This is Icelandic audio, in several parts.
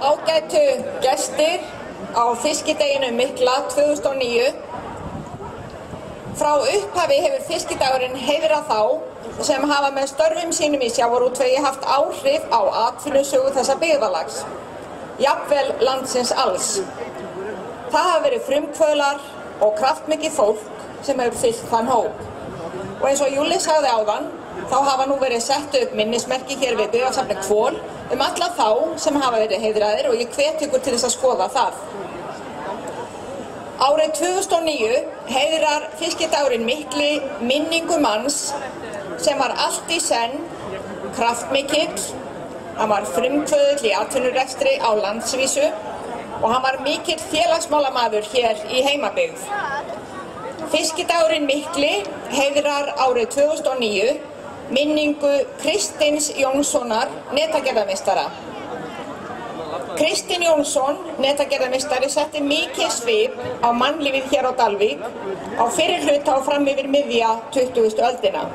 Ágætu gestir á fiskideginum mikla 2009. Frá upphafi hefur fiskidagurinn heiðrað þá sem hafa með störfum sínum í sjávarútvegi haft áhrif á atvinnusögu þessa byggðarlags, jafnvel landsins alls. Það hafa verið frumkvöðlar og kraftmikið fólk sem hefur fyllt þann hóp. Og eins og Júli sagði áðan, þá hafa nú verið sett upp minnismerki hér við byggðarsafni Kvol alla þá sem hafa verið heiðraðir og ég hvet ykkur til þess að skoða það. Árið 2009 heiðrar fiskidagurinn mikli minningu manns sem var allt í senn kraftmikill, hann var frumkvöðull í atvinnurekstri á landsvísu og hann var mikill félagsmálamaður hér í heimabyggð. Fiskidagurinn mikli heiðrar árið 2009 minningu Kristins Jónssonar netagerðarmeistara. Kristinn Jónsson, netagerðarmeistari, setti mikið svip á mannlífið hér á Dalvík á fyrri hluta og fram yfir miðja 20. öldina.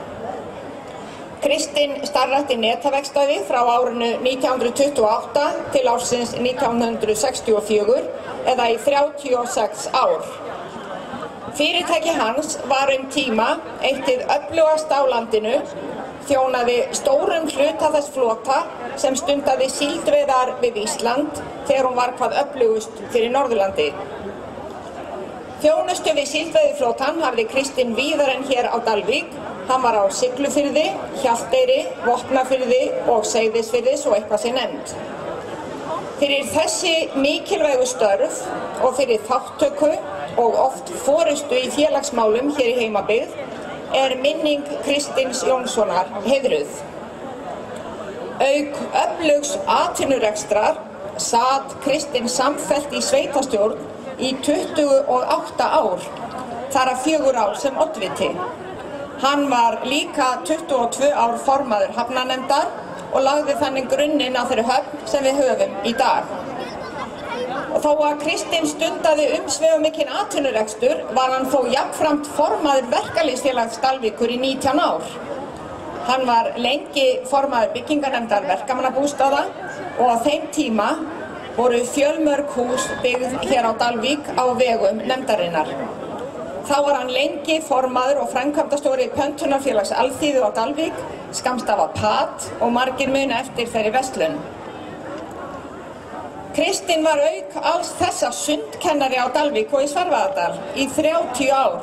Kristinn starfrækti netaverkstæði frá árinu 1928 til ársins 1964 eða í 36 ár. Fyrirtæki hans var tíma eitt hið öflugasta á landinu, þjónaði stórum hluta þess flota sem stundaði síldveiðar við Ísland þegar hún var hvað öflugust fyrir Norðurlandi. Þjónustu við síldveiðiflotann hafði Kristinn víðar en hér á Dalvík. Hann var á Siglufirði, Hjalteyri, Vopnafirði og Seyðisfirði svo eitthvað sé nefnt. Fyrir þessi mikilvægu störf og fyrir þátttöku og oft forystu í félagsmálum hér í heimabyggð minning Kristins Jónssonar heiðruð. Auk öflugs atvinnurekstrar sat Kristinn samfellt í sveitastjórn í 28 ár, þar af 4 ár sem oddviti. Hann var líka 22 ár formaður hafnanefndar og lagði þannig grunninn á þeirri höfn sem við höfum í dag. Og þó að Kristinn stundaði umsvifamikinn atvinnurekstur var hann þó jafnframt formaður verkalýðsfélags Dalvíkur í 19 ár. Hann var lengi formaður byggingarnefndar verkamannabústaða og á þeim tíma voru fjölmörg hús byggð hér á Dalvík á vegum nefndarinnar. Þá var hann lengi formaður og framkvæmdastjóri Pöntunarfélags Alþýðu á Dalvík, skammstafa PAT, og margir muna eftir þeirri verslun. Kristinn var auk alls þessa sundkennari á Dalvík og í Svarfaðardal í 30 ár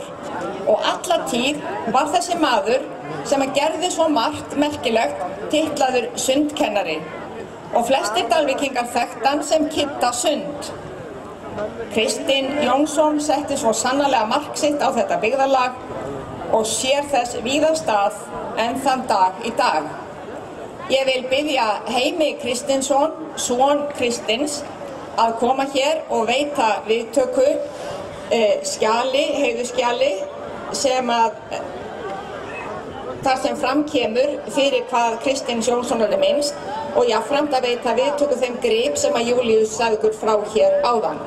og alla tíð var þessi maður sem gerði svo margt merkilegt titlaður sundkennari og flestir dalvíkingar þekktu hann sem Kidda Sund. Kristinn Jónsson setti svo sannarlega mark sitt á þetta byggðarlag og sér þess víða stað enn þann dag í dag. Ég vil biðja Heimi Kristinsson, son Kristins, að koma hér og veita viðtöku heiðurskjali þar sem fram kemur fyrir hvað Kristins Jónssonar minnst og jafnframt að veita viðtöku þeim grip sem að Júlíus sagði ykkur frá hér áðan.